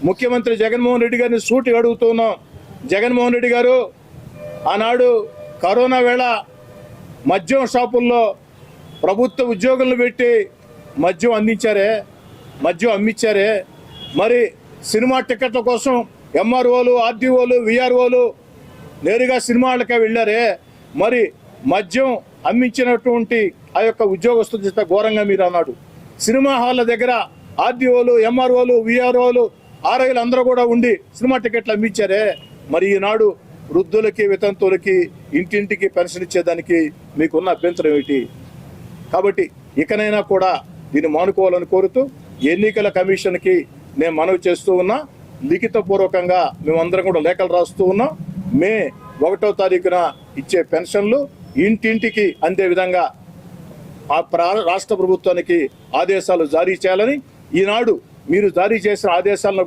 ముఖ్యమంత్రి జగన్మోహన్ రెడ్డి గారిని సూటిగా అడుగుతున్నాం. జగన్మోహన్ రెడ్డి గారు ఆనాడు కరోనా వేళ మద్యం షాపుల్లో ప్రభుత్వ ఉద్యోగులను పెట్టి మద్యం అందించారే, మద్యం అమ్మించారే. మరి సినిమా టికెట్ల కోసం ఎంఆర్ఓలు, ఆర్డీఓలు, విఆర్ఓలు నేరుగా సినిమా హాళ్ళకే వెళ్ళారే. మరి మద్యం అమ్మించినటువంటి ఆ యొక్క ఉద్యోగస్తుల చేత ఘోరంగా మీరు అన్నాడు. సినిమా హాళ్ళ దగ్గర ఆర్డీఓలు, ఎంఆర్ఓలు, విఆర్ఓలు, ఆర్ఐలు అందరూ కూడా ఉండి సినిమా టికెట్లు అమ్మించారే. మరి ఈనాడు వృద్ధులకి, వితంతువులకి ఇంటింటికి పెన్షన్ ఇచ్చేదానికి మీకున్న అభ్యంతరం ఏమిటి? కాబట్టి ఇకనైనా కూడా దీన్ని మానుకోవాలని కోరుతూ ఎన్నికల కమిషన్కి నేను మనవి చేస్తూ ఉన్నా. లిఖితపూర్వకంగా మేమందరం కూడా లేఖలు రాస్తూ ఉన్నాం. మే 1వ తారీఖున ఇచ్చే పెన్షన్లు ఇంటింటికి అందే విధంగా ఆ రాష్ట్ర ప్రభుత్వానికి ఆదేశాలు జారీ చేయాలని, ఈనాడు మీరు జారీ చేసిన ఆదేశాలను